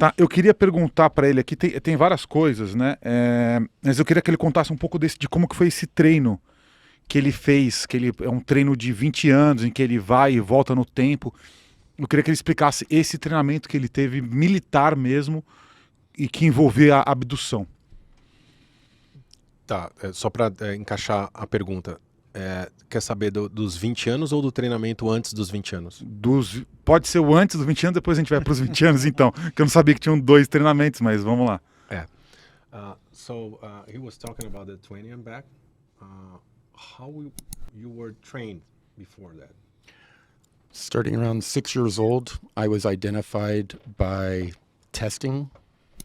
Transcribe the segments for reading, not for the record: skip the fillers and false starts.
Tá, eu queria perguntar para ele aqui, tem várias coisas, né? Mas eu queria que ele contasse um pouco de como que foi esse treino que ele fez, que ele é um treino de 20 anos, em que ele vai e volta no tempo. Eu queria que ele explicasse esse treinamento que ele teve, militar mesmo, e que envolvia a abdução. Tá, só para encaixar a pergunta, quer saber dos 20 anos ou do treinamento antes dos 20 anos? Pode ser o antes dos 20 anos, depois a gente vai para os 20 anos então, que eu não sabia que tinham 2 treinamentos, mas vamos lá. So he was talking about the 20 and back. How you were trained before that? Starting around 6 years old, I was identified by testing.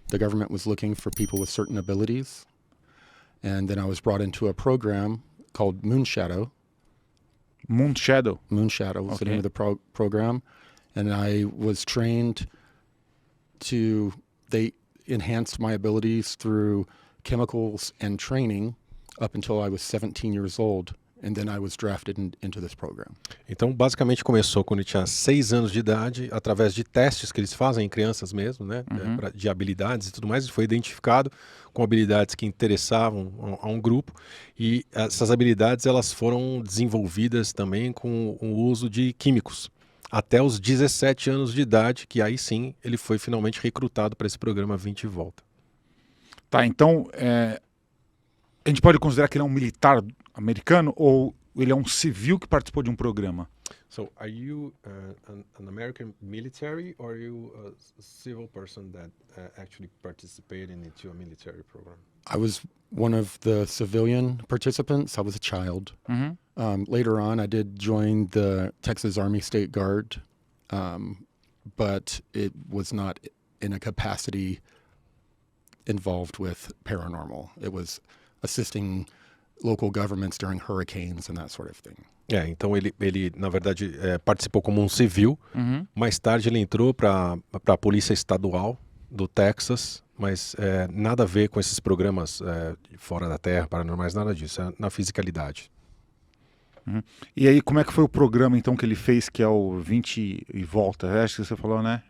The government was looking for people with certain abilities. And then I was brought into a program called Moonshadow. Moonshadow? Moonshadow was the name of the program. And I was trained they enhanced my abilities through chemicals and training up until I was 17 years old. And then I was drafted into this program. Então, basicamente, começou quando ele tinha 6 anos de idade, através de testes que eles fazem em crianças mesmo, né, de habilidades e tudo mais. Ele foi identificado com habilidades que interessavam a um grupo, e essas habilidades elas foram desenvolvidas também com o uso de químicos. Até os 17 anos de idade, que aí sim ele foi finalmente recrutado para esse programa 20 e Volta. Tá, então a gente pode considerar que ele é um militar americano ou ele é um civil que participou de um programa? So, are you an American military or are you a civil person that actually participated into a military program? I was one of the civilian participants. I was a child. Later on, I did join the Texas Army State Guard, but it was not in a capacity involved with paranormal. It was assisting local governments during hurricanes and that sort of thing. Então ele na verdade, participou como um civil. Mais tarde ele entrou para a Polícia Estadual do Texas, mas nada a ver com esses programas fora da Terra, paranormais, nada disso, é na fisicalidade. E aí, como é que foi o programa então que ele fez, que é o 20 e Volta? Acho que você falou, né?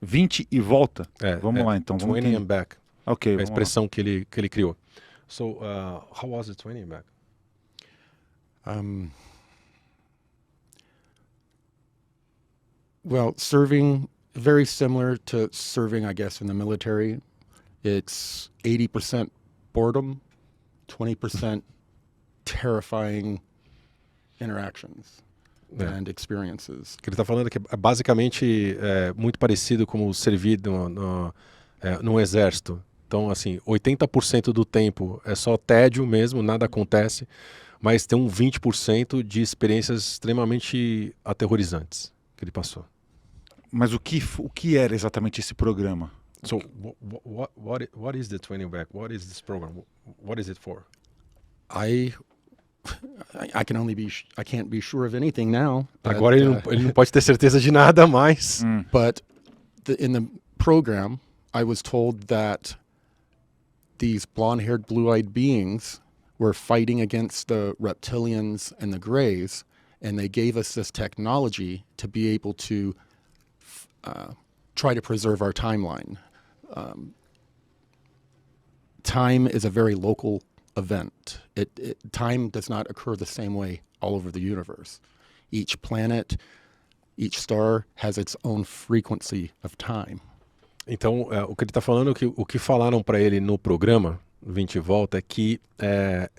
20 e Volta? Vamos lá então. 20 and back. Ok, a expressão que ele criou. So, how was the 20 and back? Well, serving, very similar to serving, I guess, in the military. It's 80% boredom, 20% terrifying interactions and experiences. O que ele está falando é que basicamente muito parecido com servir no exército. Então, assim, 80% do tempo é só tédio mesmo, nada acontece, mas tem 20% de experiências extremamente aterrorizantes que ele passou. Mas o que era exatamente esse programa? So, what is the 20 Back? What is this program? What is it for? I can't be sure of anything now. Agora ele não pode ter certeza de nada mais. But in the program, I was told that these blonde-haired, blue-eyed beings were fighting against the reptilians and the Greys, and they gave us this technology to be able to try to preserve our timeline. Time is a very local event. Time does not occur the same way all over the universe. Each planet, each star has its own frequency of time. Então, o que ele está falando, o que falaram para ele no programa 20 e Volta é que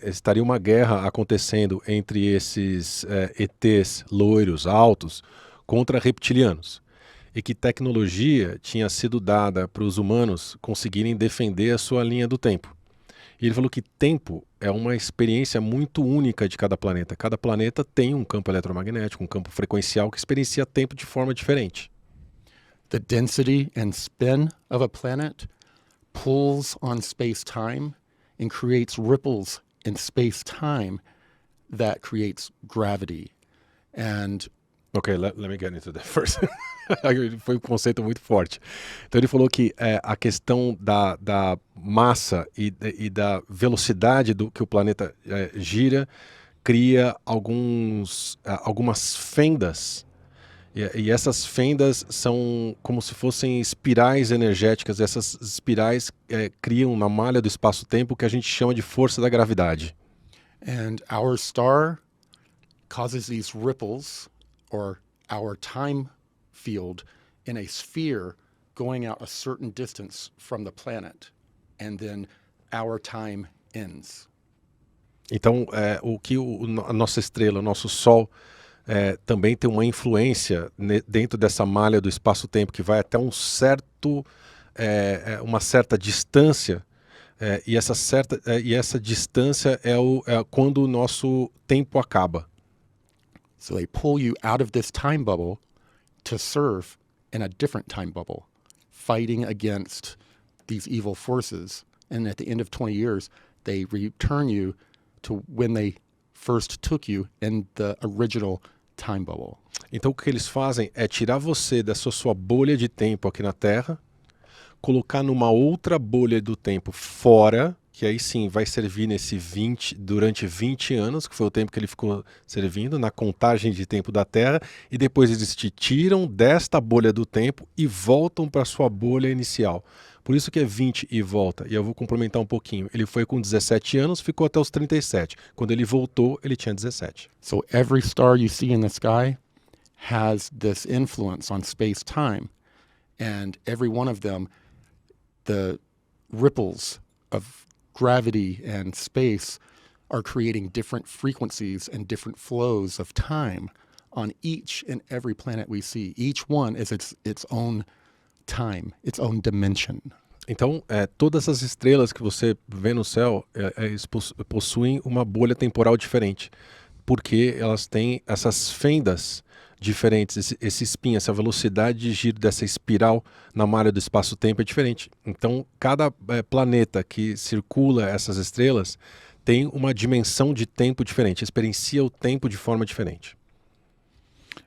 estaria uma guerra acontecendo entre esses ETs loiros, altos, contra reptilianos. E que tecnologia tinha sido dada para os humanos conseguirem defender a sua linha do tempo. E ele falou que tempo é uma experiência muito única de cada planeta. Cada planeta tem um campo eletromagnético, um campo frequencial que experiencia tempo de forma diferente. The density and spin of a planet pulls on space-time and creates ripples in space-time that creates gravity. And Ok, let me get into that first. Foi um conceito muito forte. Então ele falou que a questão da massa e da velocidade que o planeta gira cria algumas fendas E essas fendas são como se fossem espirais energéticas. Essas espirais criam na malha do espaço-tempo o que a gente chama de força da gravidade. And our star causes these ripples, or our time field, in a sphere going out a certain distance from the planet. And then our time ends. Então, o que a nossa estrela, o nosso Sol, também tem uma influência dentro dessa malha do espaço-tempo que vai até uma certa distância, e essa distância é quando o nosso tempo acaba. So they pull you out of this time bubble to serve in a different time bubble, fighting against these evil forces. And at the end of 20 years, they return you to when they first took you in the original time bubble. Então o que eles fazem é tirar você dessa sua bolha de tempo aqui na Terra, colocar numa outra bolha do tempo fora, que aí sim vai servir durante 20 anos, que foi o tempo que ele ficou servindo na contagem de tempo da Terra, e depois eles te tiram desta bolha do tempo e voltam para sua bolha inicial. Por isso que é 20 e volta. E eu vou complementar um pouquinho. Ele foi com 17 anos, ficou até os 37. Quando ele voltou, ele tinha 17. So every star you see in the sky has this influence on space-time. And every one of them, the ripples of gravity and space are creating different frequencies and different flows of time on each and every planet we see. Each one is its own time, its own dimension. Então, todas as estrelas que você vê no céu, eles possuem uma bolha temporal diferente, porque elas têm essas fendas diferentes, esse spin, essa velocidade de giro dessa espiral na malha do espaço-tempo é diferente. Então, cada planeta que circula essas estrelas tem uma dimensão de tempo diferente, experiencia o tempo de forma diferente.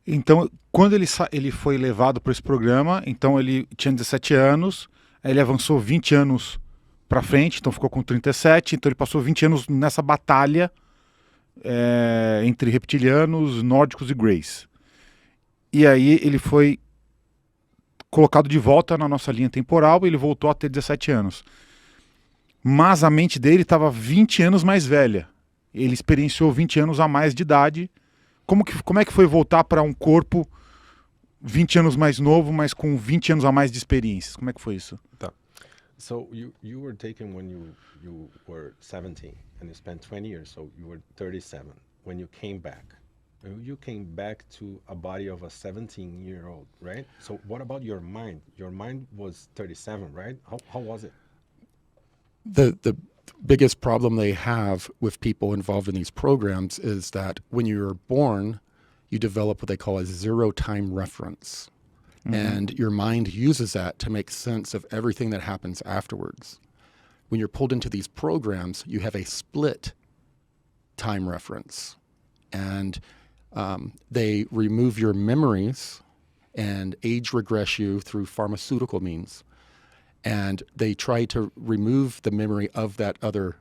Então, quando ele foi levado para esse programa, então ele tinha 17 anos, aí ele avançou 20 anos para frente, então ficou com 37, então ele passou 20 anos nessa batalha entre reptilianos, nórdicos e greys. E aí ele foi colocado de volta na nossa linha temporal e ele voltou a ter 17 anos. Mas a mente dele estava 20 anos mais velha. Ele experienciou 20 anos a mais de idade. Como é que foi voltar para um corpo 20 anos mais novo, mas com 20 anos a mais de experiências? Como é que foi isso? Tá. So you were taken when you were 17 and you spent 20 years, so you were 37 when you came back. You came back to a body of a 17-year-old, right? So what about your mind? Your mind was 37, right? How was it? The biggest problem they have with people involved in these programs is that when you're born, you develop what they call a zero time reference. Mm-hmm. And your mind uses that to make sense of everything that happens afterwards. When you're pulled into these programs, you have a split time reference. And they remove your memories and age regress you through pharmaceutical means. And they try to remove the memory of that other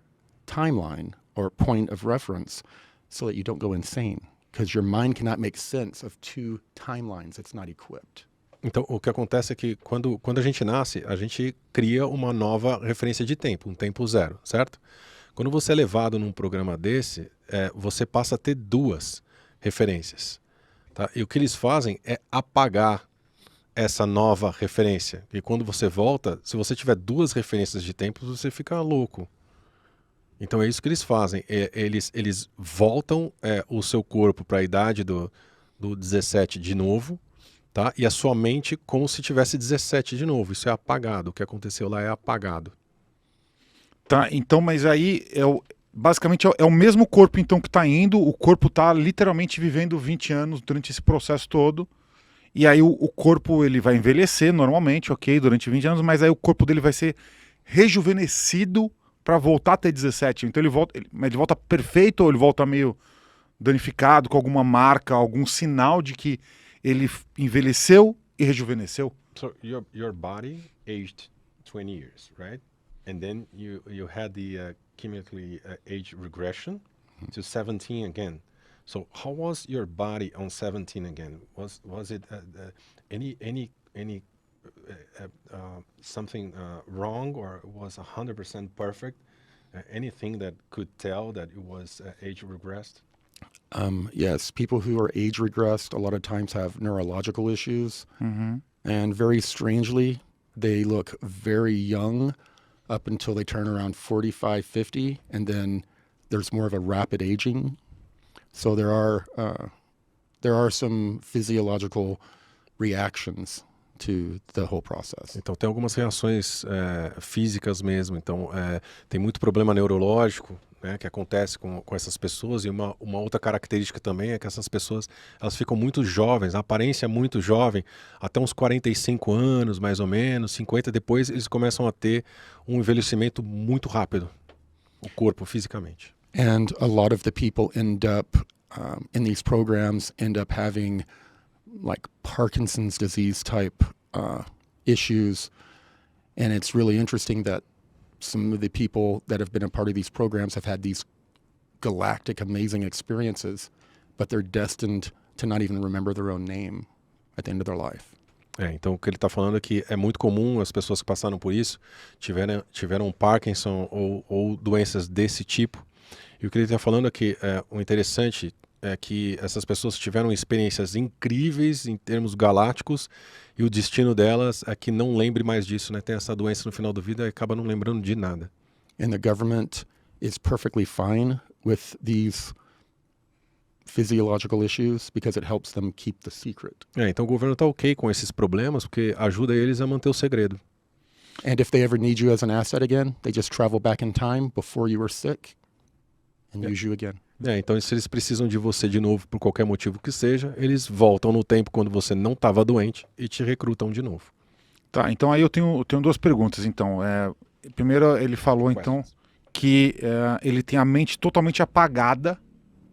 timeline or point of reference so that you don't go insane, because your mind cannot make sense of two timelines. It's not equipped. Então, o que acontece é que quando a gente nasce, a gente cria uma nova referência de tempo, um tempo zero, certo? Quando você é levado num programa desse, você passa a ter duas referências, tá? E o que eles fazem é apagar essa nova referência. E quando você volta, se você tiver duas referências de tempo, você fica louco. Então é isso que eles fazem. Eles voltam o seu corpo para a idade do 17 de novo, tá? E a sua mente como se tivesse 17 de novo. Isso é apagado. O que aconteceu lá é apagado. Tá, então, mas aí basicamente é o mesmo corpo então que está indo, o corpo está literalmente vivendo 20 anos durante esse processo todo. E aí o corpo ele vai envelhecer normalmente, ok, durante 20 anos, mas aí o corpo dele vai ser rejuvenescido para voltar a ter 17. Então ele volta perfeito ou ele volta meio danificado, com alguma marca, algum sinal de que ele envelheceu e rejuvenesceu? So your body aged 20 years, right? And then you had the chemically age regression to 17 again. So how was your body on 17 again? Was it any something wrong, or was 100% perfect? Anything that could tell that it was age regressed? Yes, people who are age regressed a lot of times have neurological issues. Uhum. And very strangely, they look very young up until they turn around 45, 50, and then there's more of a rapid aging. So there are some physiological reactions to the whole process. Então tem algumas reações físicas mesmo. Então tem muito problema neurológico, né, que acontece com essas pessoas, e uma outra característica também é que essas pessoas elas ficam muito jovens, a aparência é muito jovem, até uns 45 anos mais ou menos, 50, depois eles começam a ter um envelhecimento muito rápido, o corpo fisicamente. And a lot of the people end up in these programs end up having like Parkinson's disease type issues. And it's really interesting that some of the people that have been a part of these programs have had these galactic, amazing experiences, but they're destined to not even remember their own name at the end of their life. Então o que ele está falando é que é muito comum as pessoas que passaram por isso tiveram Parkinson ou doenças desse tipo. E o que ele está falando é que o interessante é que essas pessoas tiveram experiências incríveis em termos galácticos, e o destino delas é que não lembre mais disso, né? Tem essa doença no final da vida e acaba não lembrando de nada. And the government is perfectly fine with these physiological issues because it helps them keep the secret. Então o governo está ok com esses problemas porque ajuda eles a manter o segredo. And if they ever need you as an asset again, they just travel back in time before you were sick and use you again. Então se eles precisam de você de novo por qualquer motivo que seja, eles voltam no tempo quando você não estava doente e te recrutam de novo. Tá, então aí eu tenho duas perguntas. Então, primeiro ele falou então que ele tem a mente totalmente apagada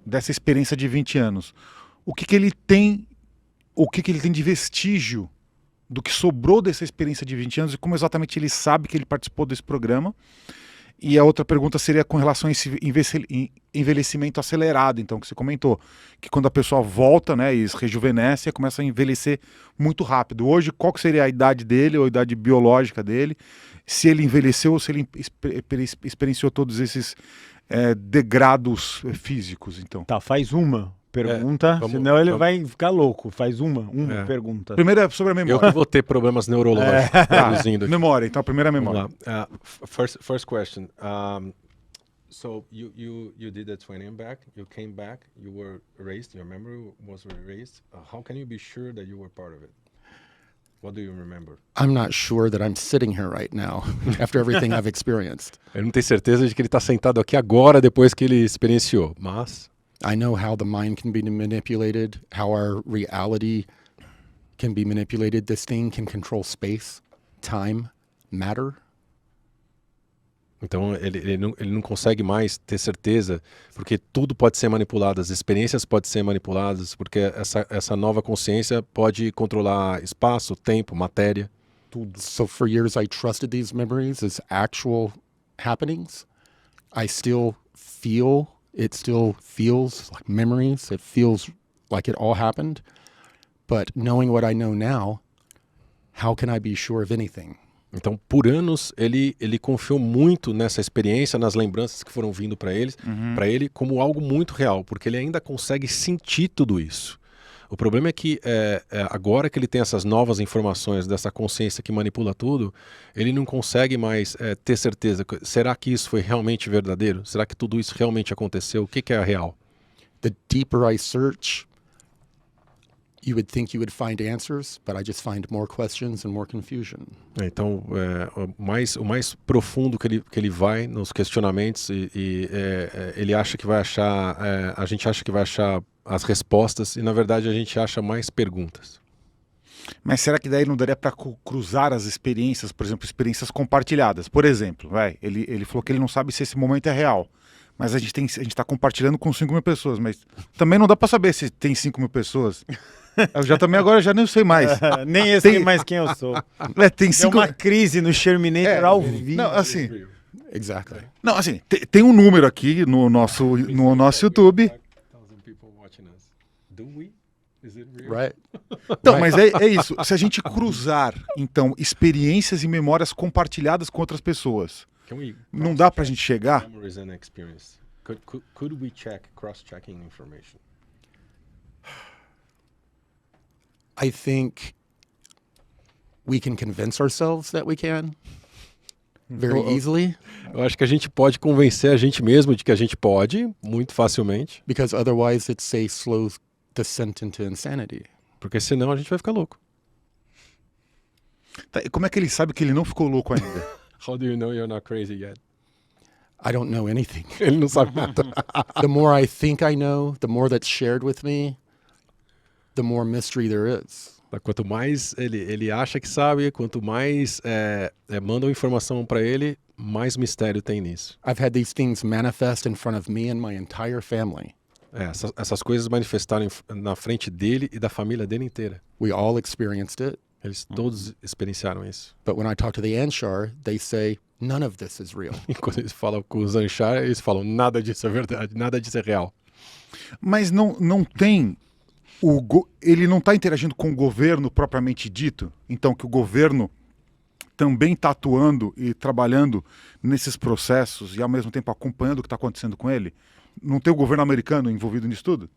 dessa experiência de 20 anos. O que ele tem de vestígio do que sobrou dessa experiência de 20 anos e como exatamente ele sabe que ele participou desse programa? E a outra pergunta seria com relação a esse envelhecimento acelerado, então, que você comentou, que quando a pessoa volta, né, e rejuvenesce, começa a envelhecer muito rápido. Hoje, qual que seria a idade dele, ou a idade biológica dele, se ele envelheceu ou se ele experienciou todos esses degrados físicos, então? Tá, faz uma pergunta, senão ele vai ficar louco. Faz uma pergunta. Primeiro é sobre a memória. Eu que vou ter problemas neurológicos produzindo aqui. Memória, então a primeira é memória. First question. So you did the training back, you came back, you were raised, your memory was erased. How can you be sure that you were part of it? What do you remember? I'm not sure that I'm sitting here right now after everything I've experienced. Eu não tenho certeza de que ele está sentado aqui agora depois que ele experienciou, mas I know how the mind can be manipulated, how our reality can be manipulated. This thing can control space, time, matter. Então ele não consegue mais ter certeza, porque tudo pode ser manipulado, as experiências podem ser manipuladas, porque essa nova consciência pode controlar espaço, tempo, matéria. Tudo. So for years I trusted these memories as actual happenings. I still feel, it still feels like memories, it feels like it all happened. But knowing what I know now, how can I be sure of anything? Então, por anos, ele confiou muito nessa experiência, nas lembranças que foram vindo para ele, como algo muito real, porque ele ainda consegue sentir tudo isso. O problema é que agora que ele tem essas novas informações, dessa consciência que manipula tudo, ele não consegue mais ter certeza. Será que isso foi realmente verdadeiro? Será que tudo isso realmente aconteceu? O que é real? The deeper I search, you would think you would find answers, but I just find more questions and more confusion. Então, o mais profundo que ele vai nos questionamentos e ele acha que vai achar, a gente acha que vai achar as respostas e na verdade a gente acha mais perguntas. Mas será que daí não daria para cruzar as experiências, por exemplo, experiências compartilhadas? Por exemplo, ele falou que ele não sabe se esse momento é real. Mas a gente está compartilhando com 5 mil pessoas, mas também não dá para saber se tem 5 mil pessoas. Eu também agora já nem sei mais. Nem eu sei mais quem eu sou. Tem uma crise no Sherminator ao vivo. Não, assim, Exactly. não, assim, tem um número aqui no nosso YouTube. Do we? Is it real? Right. Não, mas é isso. Se a gente cruzar, então, experiências e memórias compartilhadas com outras pessoas, não dá pra gente chegar... Memories and experience. Could we check, cross-checking information? I think we can convince ourselves that we can very easily. Eu acho que a gente pode convencer a gente mesmo de que a gente pode, muito facilmente. Because otherwise it's a slow descent into insanity. Porque senão a gente vai ficar louco. Tá, e como é que ele sabe que ele não ficou louco ainda? How do you know you're not crazy yet? I don't know anything. Ele não sabe nada. The more I think I know, the more that's shared with me, the more mystery there is. Quanto mais ele acha que sabe, quanto mais mandam informação para ele, mais mistério tem nisso. I've had these things manifest in front of me and my entire family. Essas coisas manifestaram na frente dele e da família dele inteira. We all experienced it. Eles todos experienciaram isso. But when I talk to the Anshar, they say, none of this is real. E quando eles falam com os Anshar, eles falam, nada disso é verdade, nada disso é real. Mas não tem... Ele não está interagindo com o governo propriamente dito? Então, que o governo também está atuando e trabalhando nesses processos e, ao mesmo tempo, acompanhando o que está acontecendo com ele? Não tem o governo americano envolvido nisso tudo?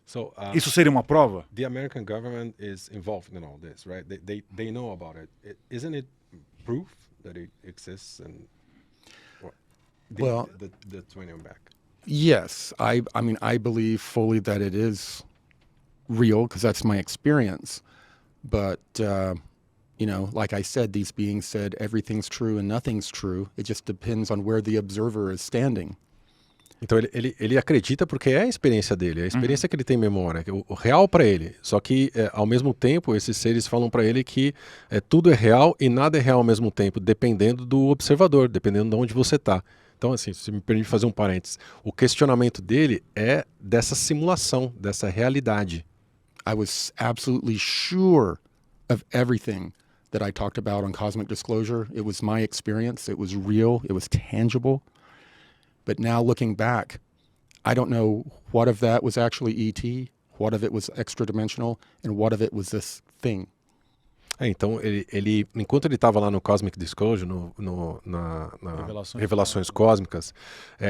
So, isso seria uma prova? The American government is involved in all this, right? They know about it. Isn't it proof that it exists and the twin back? Yes, I mean I believe fully that it is real because that's my experience. But you know, like I said, these beings said everything's true and nothing's true. It just depends on where the observer is standing. Então ele acredita porque é a experiência dele, é a experiência que ele tem memória, o real para ele. Só que ao mesmo tempo esses seres falam para ele que tudo é real e nada é real ao mesmo tempo, dependendo do observador, dependendo de onde você está. Então assim, se me permite fazer um parênteses, o questionamento dele é dessa simulação, dessa realidade. I was absolutely sure of everything that I talked about on Cosmic Disclosure. It was my experience, it was real, it was tangible. But now looking back, I don't know what of that was actually ET, what of it was extra-dimensional, and what of it was this thing. Então, ele enquanto ele estava lá no Cosmic Disclosure, na Revelações Cósmicas,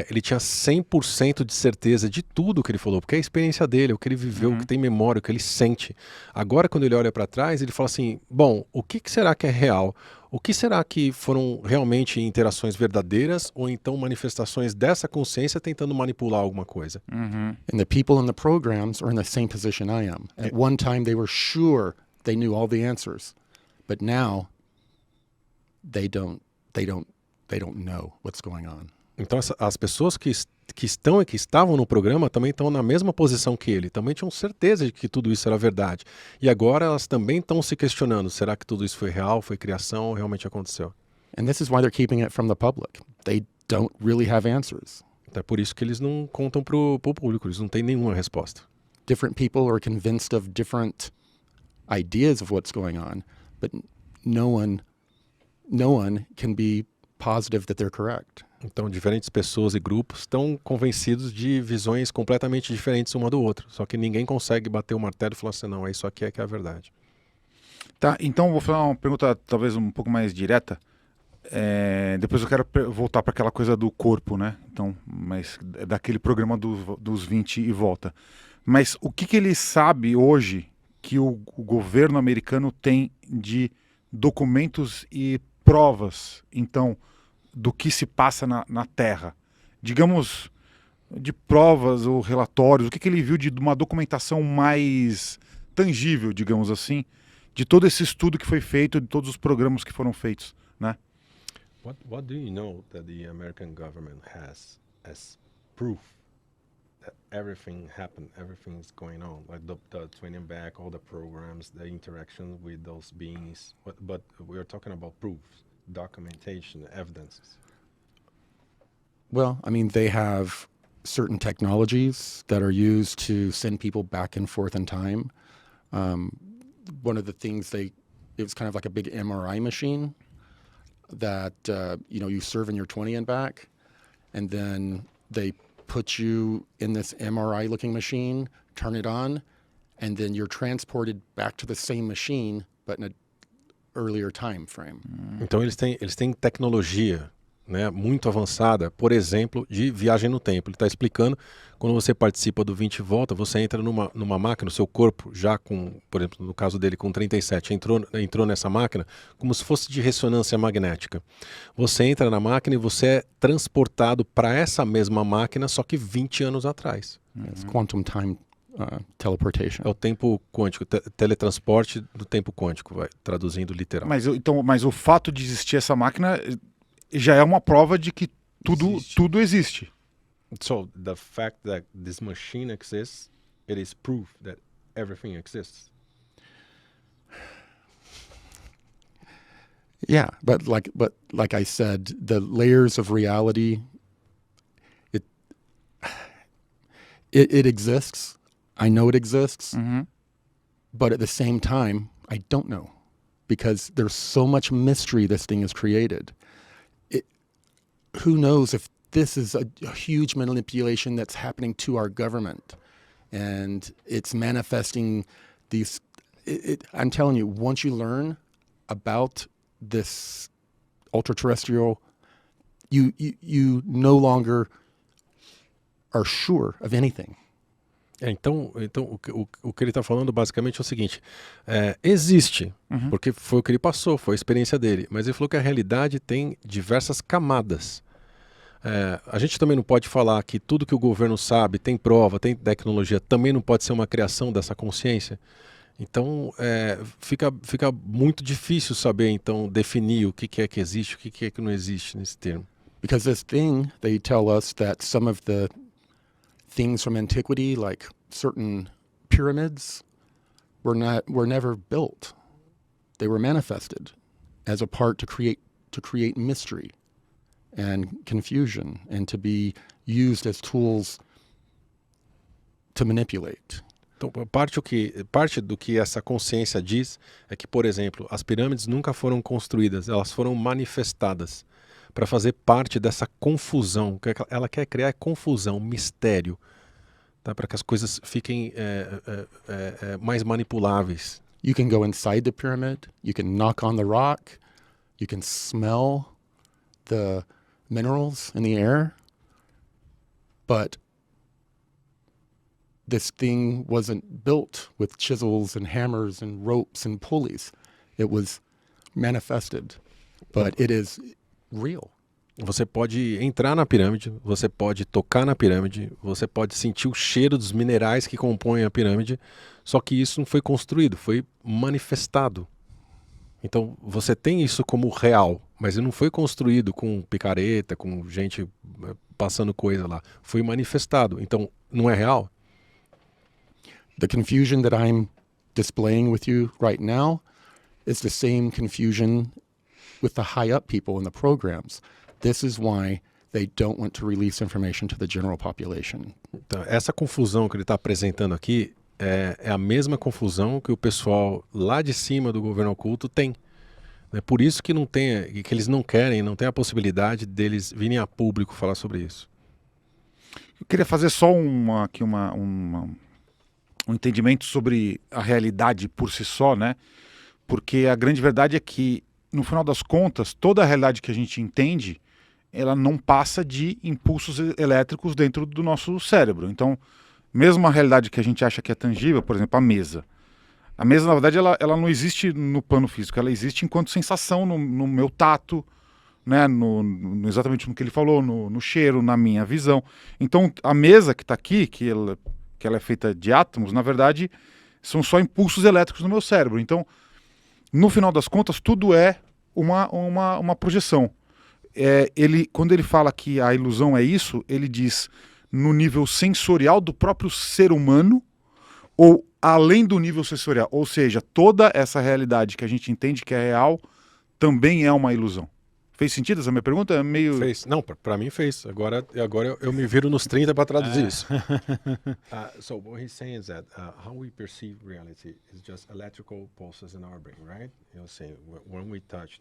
ele tinha 100% de certeza de tudo que ele falou, porque é a experiência dele, o que ele viveu, o que tem memória, o que ele sente. Agora, quando ele olha para trás, ele fala assim, bom, o que será que é real? O que será que foram realmente interações verdadeiras ou então manifestações dessa consciência tentando manipular alguma coisa? And the people in the programs are in the same position I am. At one time they were sure they knew all the answers, but now they don't know what's going on. Então as pessoas que estão e que estavam no programa também estão na mesma posição que ele, também tinham certeza de que tudo isso era verdade. E agora elas também estão se questionando, será que tudo isso foi real, foi criação, realmente aconteceu? And this is why they're keeping it from the public. They don't really have answers. Então é por isso que eles não contam pro público, eles não têm nenhuma resposta. Different people are convinced of different ideas of what's going on, but no one can be positive that they're correct. Então, diferentes pessoas e grupos estão convencidos de visões completamente diferentes uma do outro. Só que ninguém consegue bater o martelo e falar assim, não, é isso aqui que é a verdade. Tá, então vou fazer uma pergunta talvez um pouco mais direta. Depois eu quero voltar para aquela coisa do corpo, né? Então, mas daquele programa dos 20 e volta. Mas o que ele sabe hoje que o governo americano tem de documentos e provas, então, do que se passa na Terra? Digamos, de provas ou relatórios, o que ele viu de uma documentação mais tangível, digamos assim, de todo esse estudo que foi feito, de todos os programas que foram feitos, né? What do you know that the American government has as proof that everything happened, everything is going on, like the twinning back, all the programs, the interaction with those beings, but we're talking about proofs, documentation, evidences. Well, I mean, they have certain technologies that are used to send people back and forth in time. One of the things it was kind of like a big MRI machine that, you serve in your 20 and back, and then they put you in this MRI looking machine, turn it on, and then you're transported back to the same machine, but in a earlier time frame. Então eles têm tecnologia, né, muito avançada, por exemplo, de viagem no tempo. Ele está explicando, quando você participa do 20 e volta, você entra numa máquina, o seu corpo já com, por exemplo, no caso dele com 37, entrou nessa máquina como se fosse de ressonância magnética. Você entra na máquina e você é transportado para essa mesma máquina, só que 20 anos atrás. It's quantum time teleportation. É o tempo quântico, teletransporte do tempo quântico, vai, traduzindo literal. Mas o fato de existir essa máquina já é uma prova de que tudo existe. So the fact that this machine exists, it is proof that everything exists. Yeah, but like I said, the layers of reality, it exists. I know it exists, but at the same time, I don't know, because there's so much mystery this thing has created. Who knows if this is a huge manipulation that's happening to our government, and it's manifesting these. I'm telling you, once you learn about this ultra-terrestrial, you no longer are sure of anything. Então o que ele está falando basicamente é o seguinte, existe, porque foi o que ele passou, foi a experiência dele, mas ele falou que a realidade tem diversas camadas. A gente também não pode falar que tudo que o governo sabe, tem prova, tem tecnologia, também não pode ser uma criação dessa consciência. Então fica muito difícil saber, então, definir o que é que existe, o que é que não existe nesse termo. Because this thing, they tell us that some of the things from antiquity, like certain pyramids, were never built. They were manifested as a part to create mystery and confusion, and to be used as tools to manipulate. Então, parte do que essa consciência diz é que, por exemplo, as pirâmides nunca foram construídas, elas foram manifestadas para fazer parte dessa confusão. Ela quer criar confusão, mistério, tá? Para que as coisas fiquem mais manipuláveis. You can go inside the pyramid, you can knock on the rock, you can smell the minerals in the air, but this thing wasn't built with chisels and hammers and ropes and pulleys. It was manifested, but it is real. Você pode entrar na pirâmide, você pode tocar na pirâmide, você pode sentir o cheiro dos minerais que compõem a pirâmide, só que isso não foi construído, foi manifestado. Então você tem isso como real, mas ele não foi construído com picareta, com gente passando coisa lá. Foi manifestado, então não é real. The confusion that I'm displaying with you right now is the same confusion with the high-up people in the programs. This is why they don't want to release information to the general population. Então, essa confusão que ele está apresentando aqui é a mesma confusão que o pessoal lá de cima do governo oculto tem. É por isso que que eles não querem, não tem a possibilidade deles virem a público falar sobre isso. Eu queria fazer só um entendimento sobre a realidade por si só, né? Porque a grande verdade é que, no final das contas, toda a realidade que a gente entende, ela não passa de impulsos elétricos dentro do nosso cérebro. Então, mesmo a realidade que a gente acha que é tangível, por exemplo, a mesa. A mesa, na verdade, ela não existe no plano físico, ela existe enquanto sensação no meu tato, né? Exatamente no que ele falou, no cheiro, na minha visão. Então, a mesa que está aqui, que ela é feita de átomos, na verdade, são só impulsos elétricos no meu cérebro. Então, no final das contas, tudo é uma projeção. Quando ele fala que a ilusão é isso, ele diz no nível sensorial do próprio ser humano ou além do nível sensorial. Ou seja, toda essa realidade que a gente entende que é real também é uma ilusão. Fez sentido essa minha pergunta? É meio... Fez. Não, para mim fez. Agora eu me viro nos 30 para traduzir isso. So what he's saying is that how we perceive reality is just electrical pulses in our brain, right? You say when we touch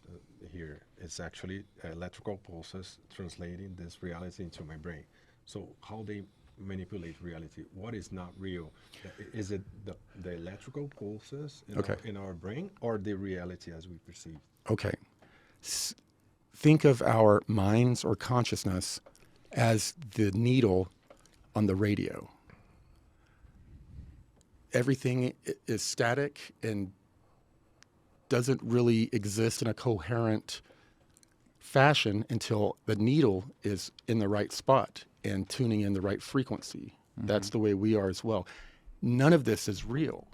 here, it's actually electrical pulses translating this reality into my brain. So how they manipulate reality? What is not real? Is it the electrical pulses in our brain, or the reality as we perceive? Okay. Think of our minds or consciousness as the needle on the radio. Everything is static and doesn't really exist in a coherent fashion until the needle is in the right spot and tuning in the right frequency. Mm-hmm. That's the way we are as well. None of this is real.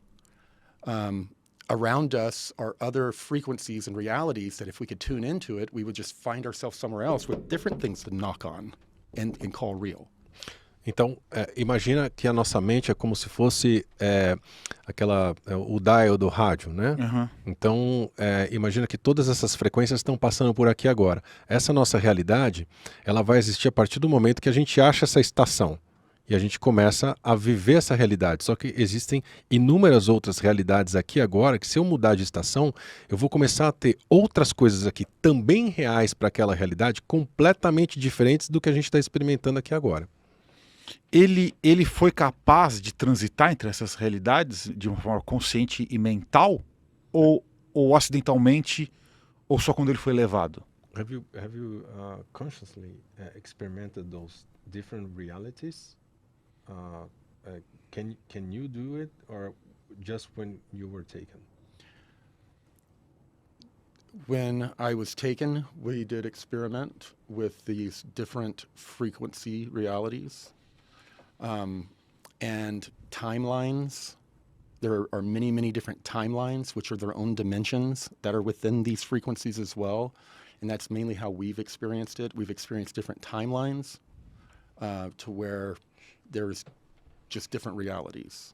Around us are other frequencies and realities that if we could tune into it, we would just find ourselves somewhere else with different things to knock on and call real. Então, imagina que a nossa mente é como se fosse o dial do rádio, né? Uhum. Então, imagina que todas essas frequências estão passando por aqui agora. Essa nossa realidade, ela vai existir a partir do momento que a gente acha essa estação. E a gente começa a viver essa realidade. Só que existem inúmeras outras realidades aqui agora, que se eu mudar de estação, eu vou começar a ter outras coisas aqui também reais para aquela realidade, completamente diferentes do que a gente está experimentando aqui agora. Ele foi capaz de transitar entre essas realidades de uma forma consciente e mental? Ou acidentalmente, ou só quando ele foi levado? Have you consciously experimented those different realities? Can you do it, or just when you were taken? When I was taken, we did experiment with these different frequency realities and timelines. There are many, many different timelines, which are their own dimensions that are within these frequencies as well. And that's mainly how we've experienced it. We've experienced different timelines to where there's just different realities.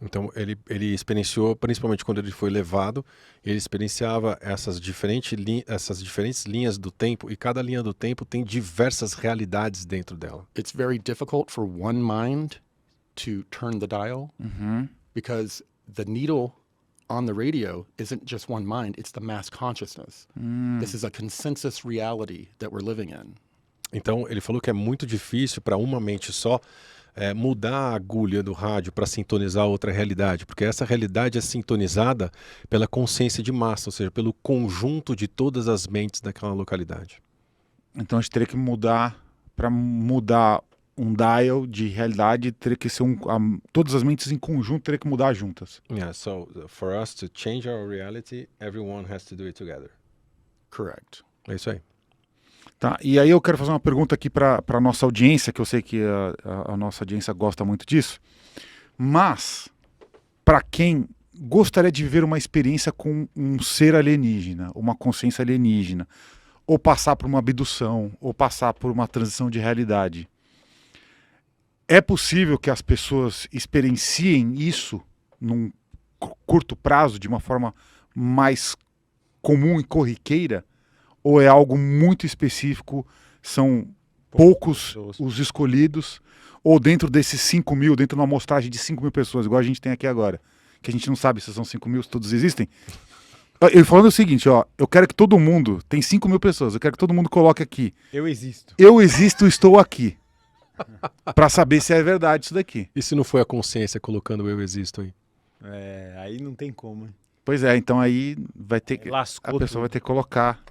Então ele experienciou, principalmente quando ele foi levado, ele experienciava essas diferentes linhas do tempo, e cada linha do tempo tem diversas realidades dentro dela. It's very difficult for one mind to turn the dial because the needle on the radio isn't just one mind, it's the mass consciousness. This is a consensus reality that we're living in. Então ele falou que é muito difícil para uma mente só mudar a agulha do rádio para sintonizar outra realidade, porque essa realidade é sintonizada pela consciência de massa, ou seja, pelo conjunto de todas as mentes daquela localidade. Então a gente teria que mudar, para mudar um dial de realidade, teria que ser todas as mentes em conjunto teria que mudar juntas. Yeah, so for us to change our reality, everyone has to do it together. Correct. É isso aí. Tá, e aí eu quero fazer uma pergunta aqui para a nossa audiência, que eu sei que a nossa audiência gosta muito disso, mas para quem gostaria de viver uma experiência com um ser alienígena, uma consciência alienígena, ou passar por uma abdução, ou passar por uma transição de realidade, é possível que as pessoas experienciem isso num curto prazo, de uma forma mais comum e corriqueira? Ou é algo muito específico, são poucos os escolhidos, ou dentro desses 5 mil, dentro de uma amostragem de 5 mil pessoas, igual a gente tem aqui agora, que a gente não sabe se são 5 mil, se todos existem. Eu falando o seguinte, eu quero que todo mundo, tem 5 mil pessoas, eu quero que todo mundo coloque aqui. Eu existo. Eu existo, estou aqui. Para saber se é verdade isso daqui. E se não foi a consciência colocando eu existo aí? Aí não tem como. Pois é, então aí vai ter que... Lascou a pessoa tudo. vai ter que colocar...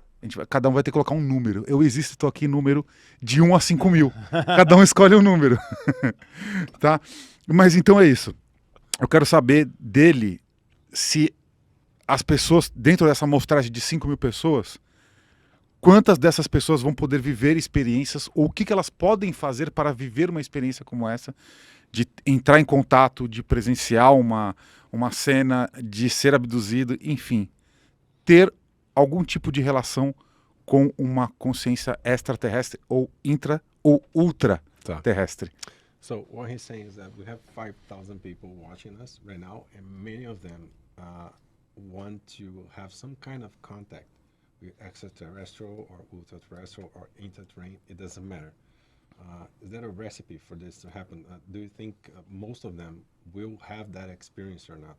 Cada um vai ter que colocar um número. Eu existo, estou aqui, número de 1 a 5 mil. Cada um escolhe um número. Tá? Mas então é isso. Eu quero saber dele se as pessoas, dentro dessa amostragem de 5 mil pessoas, quantas dessas pessoas vão poder viver experiências, ou o que elas podem fazer para viver uma experiência como essa, de entrar em contato, de presenciar uma cena, de ser abduzido, enfim. Ter algum tipo de relação com uma consciência extraterrestre ou intra ou ultraterrestre. So what he's saying is that we have 5,000 people watching us right now, and many of them want to have some kind of contact with extraterrestrial or ultraterrestrial or interterrestrial. It doesn't matter. Is there a recipe for this to happen? Do you think most of them will have that experience or not?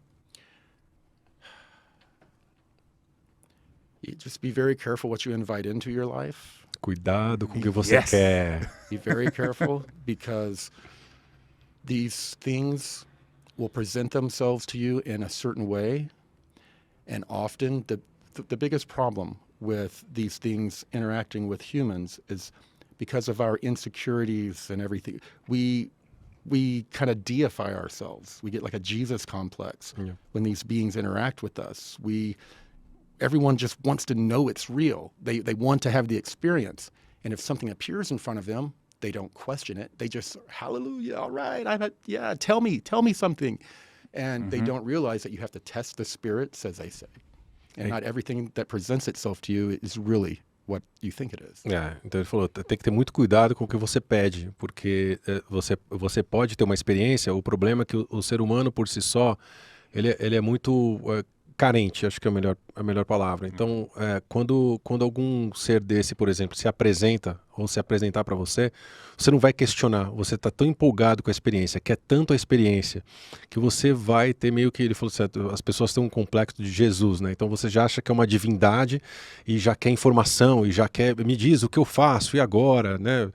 You just be very careful what you invite into your life. Cuidado com o que você quer. Be very careful, because these things will present themselves to you in a certain way, and often the biggest problem with these things interacting with humans is because of our insecurities and everything. We kind of deify ourselves. We get like a Jesus complex when these beings interact with us. Everyone just wants to know it's real. They want to have the experience. And if something appears in front of them, they don't question it. They just, hallelujah, all right, tell me something. And they don't realize that you have to test the spirits, as they say. And not everything that presents itself to you is really what you think it is. Então ele falou, tem que ter muito cuidado com o que você pede, porque você pode ter uma experiência, o problema é que o ser humano por si só, ele é muito carente, acho que é a melhor palavra. Então, quando algum ser desse, por exemplo, se apresenta ou se apresentar para você, você não vai questionar, você está tão empolgado com a experiência, quer tanto a experiência, que você vai ter meio que, ele falou certo, as pessoas têm um complexo de Jesus, né? Então você já acha que é uma divindade e já quer informação e já quer, me diz o que eu faço e agora, né?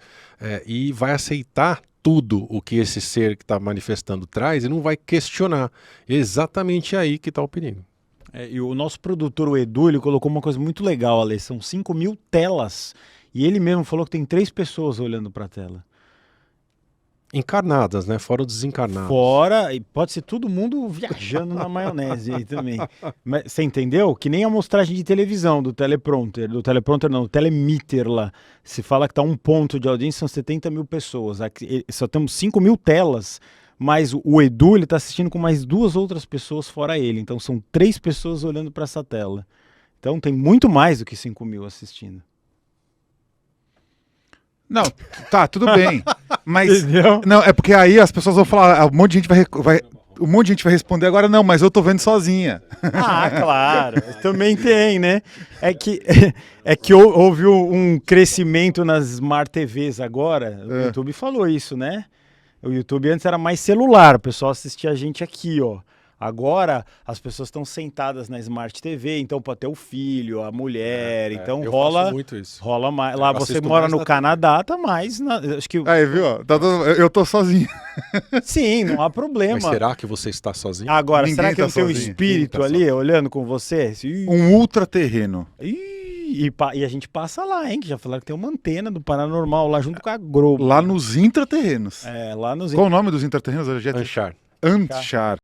E vai aceitar tudo o que esse ser que está manifestando traz e não vai questionar. É exatamente aí que está o perigo. E o nosso produtor, o Edu, ele colocou uma coisa muito legal, Ale, são 5.000 telas, e ele mesmo falou que tem 3 pessoas olhando para a tela. Encarnadas, né? Fora os desencarnados. Fora, e pode ser todo mundo viajando na maionese aí também. Mas, você entendeu? Que nem a amostragem de televisão do teleprompter não, do telemeter lá. Se fala que tá 1 ponto de audiência, são 70.000 pessoas. Aqui, só temos 5.000 telas, mas o Edu, ele tá assistindo com mais 2 outras pessoas fora ele. Então são 3 pessoas olhando para essa tela. Então tem muito mais do que 5.000 assistindo. Não, tá, tudo bem. Mas entendeu? não, é porque aí as pessoas vão falar, um monte de gente um monte de gente vai responder agora, não, mas eu tô vendo sozinha. Ah, claro, também tem, né? É que houve um crescimento nas Smart TVs agora, o YouTube falou isso, né? O YouTube antes era mais celular, o pessoal assistia a gente aqui, ó. Agora as pessoas estão sentadas na Smart TV, então pode ter o filho, a mulher, então eu rola faço muito isso. Rola mais. Lá você mora no Canadá, tá mais. Acho que Aí, viu? Eu tô sozinho. sim, não há problema. Mas será que você está sozinho? Agora, Ninguém será que tá não tem um sozinho. espírito Ninguém tá ali olhando com você? Um ultraterreno. E a gente passa lá, hein? Que já falaram que tem uma antena do Paranormal lá junto com a Globo. Lá nos intraterrenos. Lá nos Qual o nome dos intraterrenos? Anchar. Anchar.